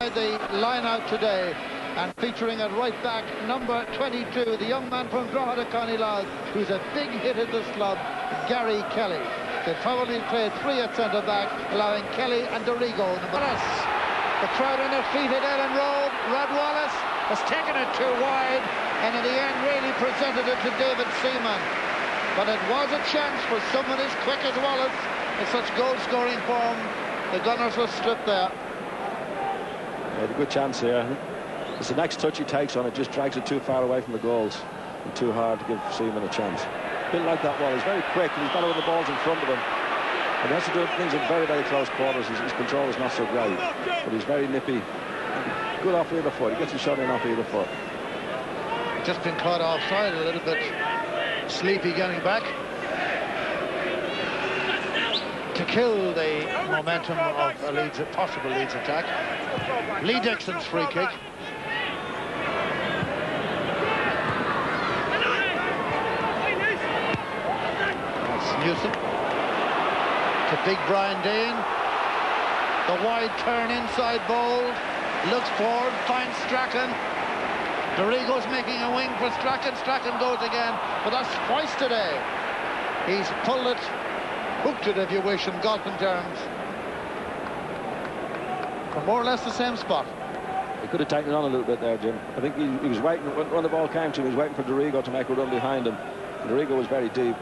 The line out today, and featuring at right back number 22, the young man from Drogheda County Louth, who's a big hit in this club, Gary Kelly. They probably played 3 at centre back, allowing Kelly and Dorigo. The crowd on their feet at Ellen Road. Rod Wallace has taken it too wide, and in the end really presented it to David Seaman. But it was a chance for someone as quick as Wallace in such goal-scoring form. The Gunners were stripped there. He had a good chance here. It's the next touch he takes on it, just drags it too far away from the goals and too hard to give Seaman a chance. A bit like that one. He's very quick and he's better with the balls in front of him. And he has to do things in very, very close quarters. His control is not so great, but he's very nippy. Good off either foot. He gets a shot in off either foot. Just been caught offside, a little bit sleepy getting back. To kill the momentum of a possible Leeds attack. Lee Dixon's free kick. That's Newsom. To big Brian Dean. The wide turn inside Bold. Looks forward, finds Strachan. Dorigo's making a wing for Strachan. Strachan goes again, but that's twice today. He's pulled it, hooked it if you wish, in golfing terms. From more or less the same spot. He could have taken it on a little bit there, Jim. I think he was waiting, when the ball came to him, he was waiting for Dorigo to make a run behind him. Dorigo was very deep.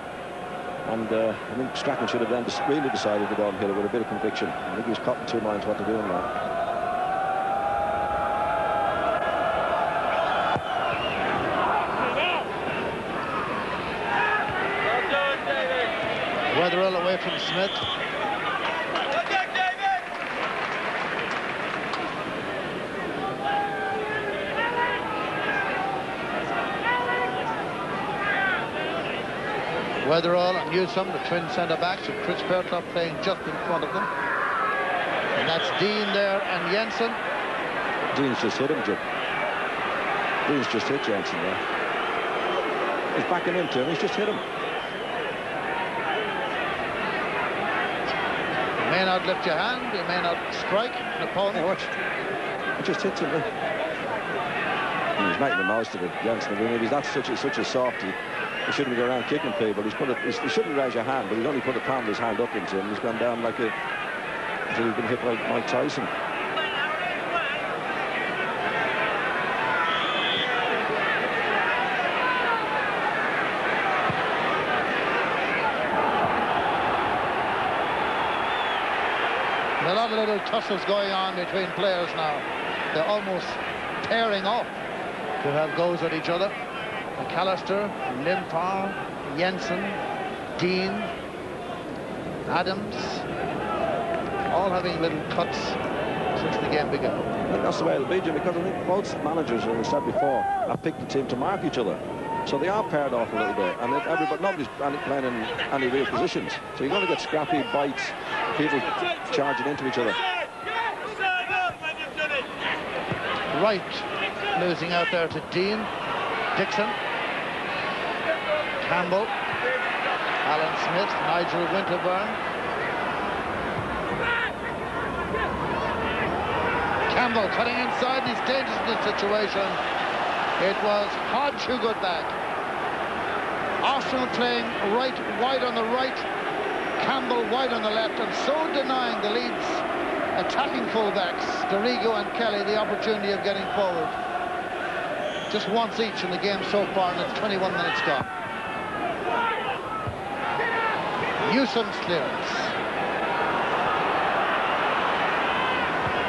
And I think Strachan should have then really decided to go and hit it with a bit of conviction. I think he was caught in 2 minds what to do now. Weatherall away from Smith. Weatherall and Newsom, the twin centre-backs, with Chris Fairclough playing just in front of them. And that's Dean there and Jensen. Dean's just hit him, Jim. Dean's just hit Jensen there. He's backing into him, he's just hit him. You may not lift your hand, you may not strike an opponent. Yeah, watch. He just hits him. He's making the most of it, Jensen. I mean, he's not such a softy. He shouldn't be around kicking people. He shouldn't raise your hand, but he's only put the palm of his hand up into him. He's gone down like until he's been hit by Mike Tyson. There's a lot of little tussles going on between players now. They're almost pairing off to have goes at each other. McAllister, Limpar, Jensen, Dean, Adams, all having little cuts since the game began. I think that's the way it'll be, Jim, because I think both managers, as I said before, have picked the team to mark each other. So they are paired off a little bit, and nobody's playing in any real positions. So you're going to get scrappy bites, people charging into each other. Wright losing out there to Dean. Dixon, Campbell, Alan Smith, Nigel Winterburn. Campbell cutting inside, and he's dangerous in this situation. It was Hodge who got back. Arsenal playing right, wide on the right, Campbell wide on the left, and so denying the Leeds attacking fullbacks, Dorigo and Kelly, the opportunity of getting forward. Just once each in the game so far, and it's 21 minutes gone. Newsom's clearance.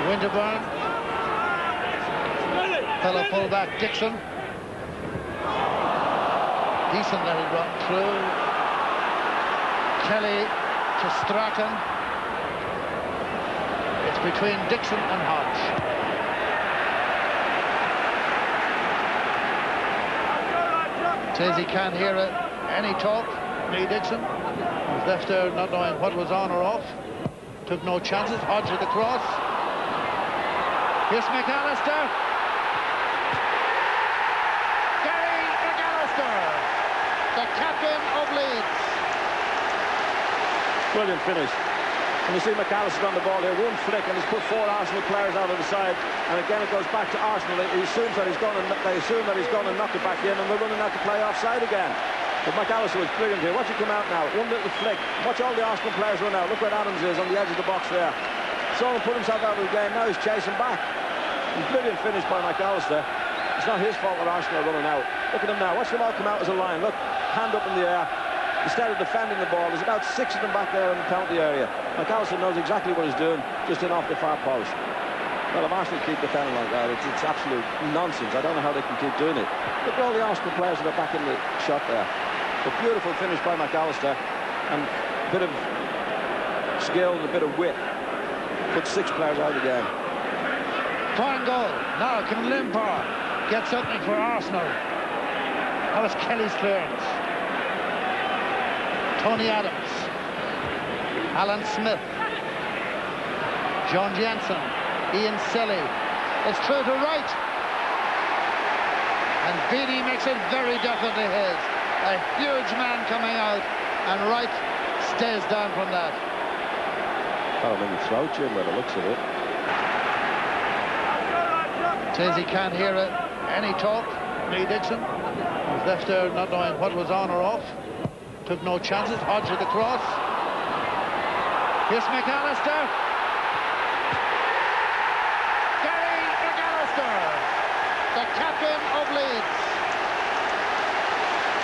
Winterburn. Fellow fullback Dixon. Decent little run through. Kelly to Strachan. It's between Dixon and Hodge. Says he can't hear any talk. Lee Dixon was left there not knowing what was on or off. Took no chances. Hodge with the cross. Here's McAllister. Gary McAllister, the captain of Leeds. Brilliant finish. And you see McAllister on the ball here, one flick, and he's put 4 Arsenal players out of the side. And again, it goes back to Arsenal. He assumes that he's gone, and they assume that he's gone and knocked it back in, and they're running out to play offside again. But McAllister was brilliant here. Watch it come out now. One little flick. Watch all the Arsenal players run out. Look where Adams is on the edge of the box there. Someone put himself out of the game. Now he's chasing back. Brilliant finish by McAllister. It's not his fault that Arsenal are running out. Look at them now. Watch them all come out as a line. Look, hand up in the air. Instead of defending the ball, there's about 6 of them back there in the penalty area. McAllister knows exactly what he's doing, just in off the far post. Well, if Arsenal keep defending like that, it's absolute nonsense. I don't know how they can keep doing it. Look at all the Arsenal players that are back in the shot there. A beautiful finish by McAllister, and a bit of skill and a bit of wit. Put 6 players out of the game. Fine goal. Now can Limpar get something for Arsenal? That was Kelly's clearance. Tony Adams, Alan Smith, John Jensen, Ian Selly. It's through to Wright. And Beattie makes it very definitely his. A huge man coming out, and Wright stays down from that. Oh, maybe throw Jim by the looks of it. Says he can't hear any talk. Lee Dixon was left there not knowing what was on or off. Took no chances. Hodge with the cross. Here's McAllister. Gary McAllister, the captain of Leeds.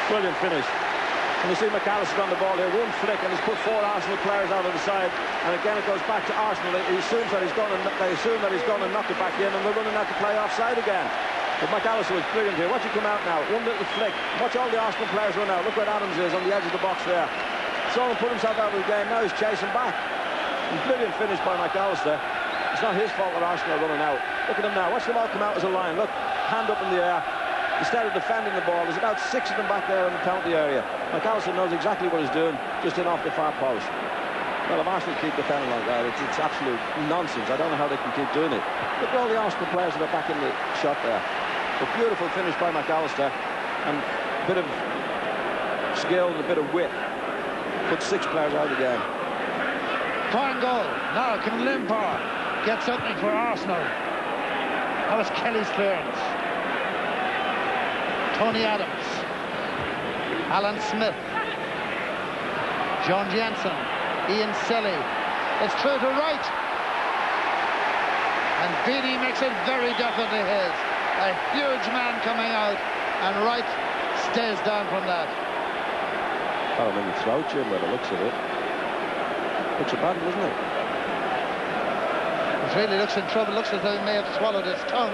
Brilliant finish. And you see McAllister on the ball here, one flick, and he's put 4 Arsenal players out of the side. And again, it goes back to Arsenal. He assumes that he's gone, and they assume that he's gone and knocked it back in, and they're running out to play offside again. But McAllister was brilliant here. Watch it come out now. One little flick. Watch all the Arsenal players run out. Look where Adams is on the edge of the box there. Someone put himself out of the game. Now he's chasing back. Brilliant finish by McAllister. It's not his fault that Arsenal are running out. Look at them now. Watch them all come out as a line. Look, hand up in the air. Instead of defending the ball, there's about 6 of them back there in the penalty area. McAllister knows exactly what he's doing, just in off the far post. Well, if Arsenal keep defending like that, it's absolute nonsense. I don't know how they can keep doing it. Look at all the Arsenal players that are back in the shot there. A beautiful finish by McAllister, and a bit of skill and a bit of wit. Put 6 players out of the game. Fine goal. Now can Limpar get something for Arsenal? That was Kelly's clearance. Tony Adams, Alan Smith, John Jensen, Ian Selly. It's through to Wright. And Beattie makes it very definitely his. A huge man coming out, and Wright stays down from that. Oh, maybe throw Jim by the looks of it. Looks a bad one, doesn't it? It really looks in trouble. Looks as though he may have swallowed his tongue.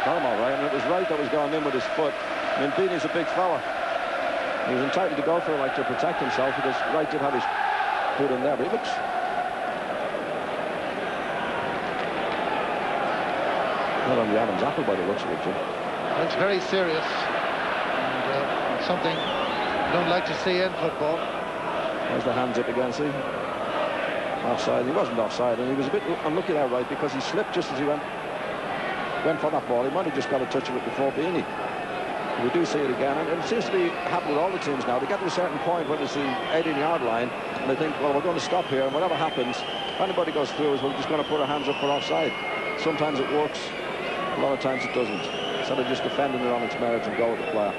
Got him all right, and it was Wright that was going in with his foot. I mean, Beattie's a big fella. He was entitled to go for it, like, to protect himself, because Wright did have his foot in there, but he looks... Not on the Adams apple by the looks of it, Jim. It's very serious, and something I don't like to see in football. There's the hands up again, see? Offside. He wasn't offside, and he was a bit unlucky there, right, because he slipped just as he went for that ball. He might have just got a touch of it before Beanie. We do see it again, and it seems to be happening with all the teams now. They get to a certain point when it's the 18-yard line, and they think, well, we're going to stop here, and whatever happens, if anybody goes through, we're just going to put our hands up for offside. Sometimes it works. A lot of times it doesn't. Instead of just defending it on its merits and go with the player.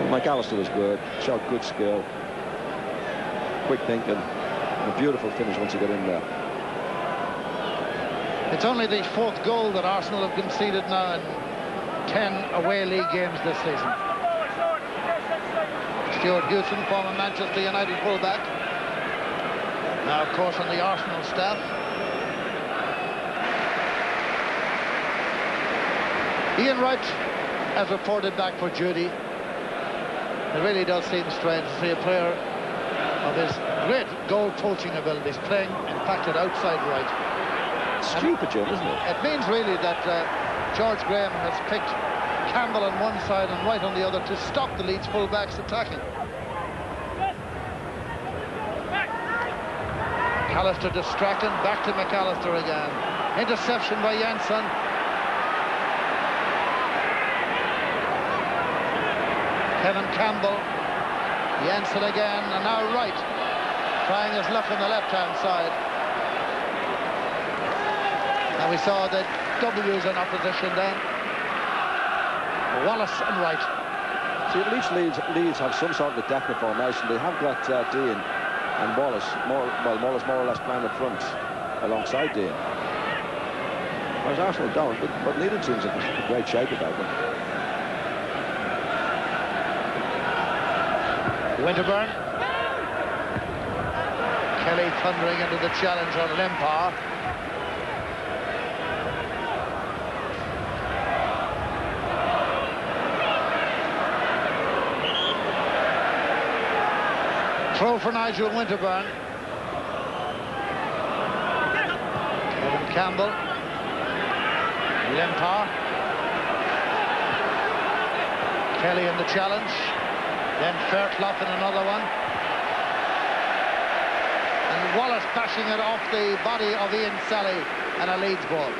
Well, McAllister was good. Showed good skill. Quick thinking. And a beautiful finish once he got in there. It's only the 4th goal that Arsenal have conceded now in 10 away league games this season. Stuart Hewson, former Manchester United fullback, now of course on the Arsenal staff. Ian Wright has reported back for duty. It really does seem strange to see a player of his great goal poaching abilities playing, in fact, at outside right. It's stupid, Jim, isn't it? It means really that George Graham has picked Campbell on one side and Wright on the other to stop the Leeds fullbacks attacking. McAllister distracted, back to McAllister again. Interception by Jensen. Kevin Campbell. Jensen again, and now Wright, trying his luck on the left-hand side. And we saw the W's in opposition then. Wallace and Wright. See, at least Leeds have some sort of a depth of formation. They have got Dean and Wallace, Wallace more or less playing up front alongside Dean. Whereas Arsenal don't, but neither team's in great shape about them. Winterburn. Kelly thundering into the challenge on Limpar. Throw for Nigel Winterburn. Kevin Campbell. Limpar. Kelly in the challenge. Then Fairclough in another one. And Wallace bashing it off the body of Ian Sally, and a Leeds ball.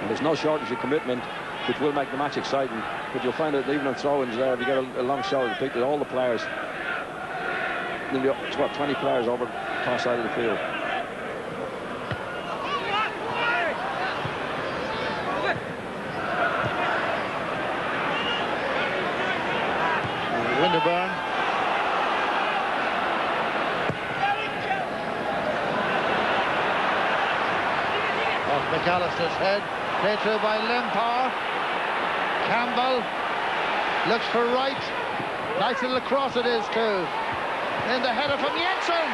And there's no shortage of commitment, which will make the match exciting. But you'll find that even on throw-ins there, if you get a long shot, you pick all the players. Nearly, what, 20 players over the far side of the field. Winterburn. Off McAllister's head. Played through by Limpar. Campbell looks for Wright. Nice little cross it is too. In the header from Jensen.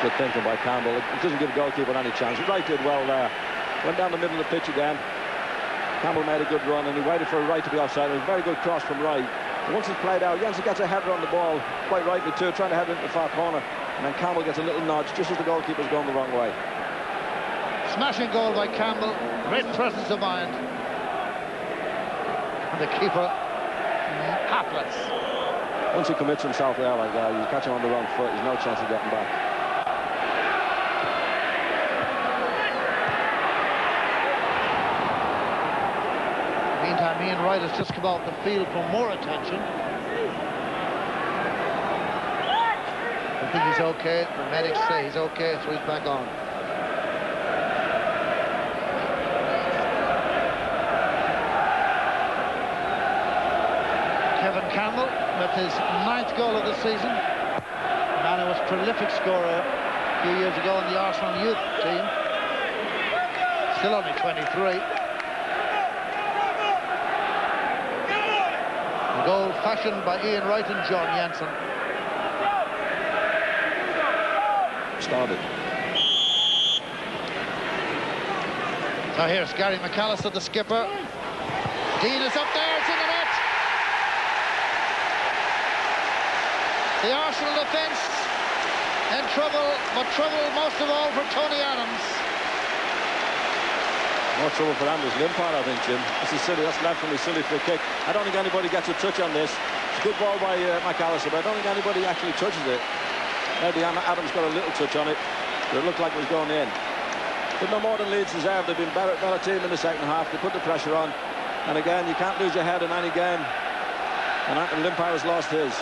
Good thinking by Campbell. It doesn't give the goalkeeper any chance. Wright did well there. Went down the middle of the pitch again. Campbell made a good run and he waited for Wright to be offside. It was a very good cross from Wright. And once it's played out, Jensen gets a header on the ball, quite rightly too, trying to head into the far corner. And then Campbell gets a little nudge just as the goalkeeper's going the wrong way. Smashing goal by Campbell. Great presence of mind. And the keeper hapless. Once he commits himself there like that, you catch him on the wrong foot, there's no chance of getting back. Meantime, Ian Wright has just come off the field for more attention. I think he's okay. The medics say he's okay, so he's back on. Kevin Campbell with his 9th goal of the season. A man who was a prolific scorer a few years ago in the Arsenal youth team. Still only 23. A goal fashioned by Ian Wright and John Jensen. Started. So here's Gary McAllister, the skipper. Dean is up there, it's in the net. The Arsenal defence in trouble, but trouble most of all for Tony Adams. More trouble for Anders Limpar, I think, Jim. This is silly. That's definitely silly for a kick. I don't think anybody gets a touch on this. It's a good ball by McAllister, but I don't think anybody actually touches it. Maybe Adams got a little touch on it, but it looked like it was going in. But no more than Leeds deserved. They've been better team in the second half. They put the pressure on. And again, you can't lose your head in any game. And Limpar has lost his.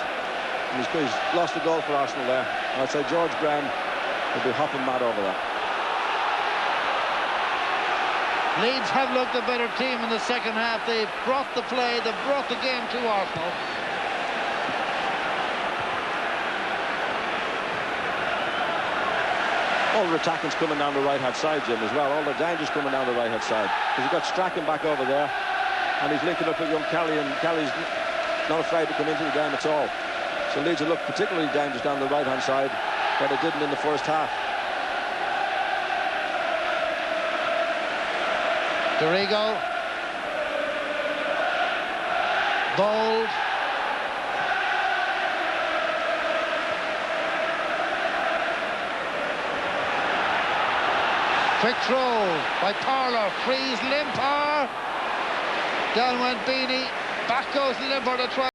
And he's lost a goal for Arsenal there. And I'd say George Graham would be hopping mad over that. Leeds have looked a better team in the second half. They've brought the play, they've brought the game to Arsenal. All the attacking's coming down the right-hand side, Jim, as well. All the danger's coming down the right-hand side. Because you've got Strachan back over there, and he's linking up with young Kelly, and Kelly's not afraid to come into the game at all. So Leeds will look particularly dangerous down the right-hand side, where they didn't in the first half. Dorigo. Bold. Quick throw by Parlour. Frees Limpar. Down went Beanie. Back goes Limpar to try.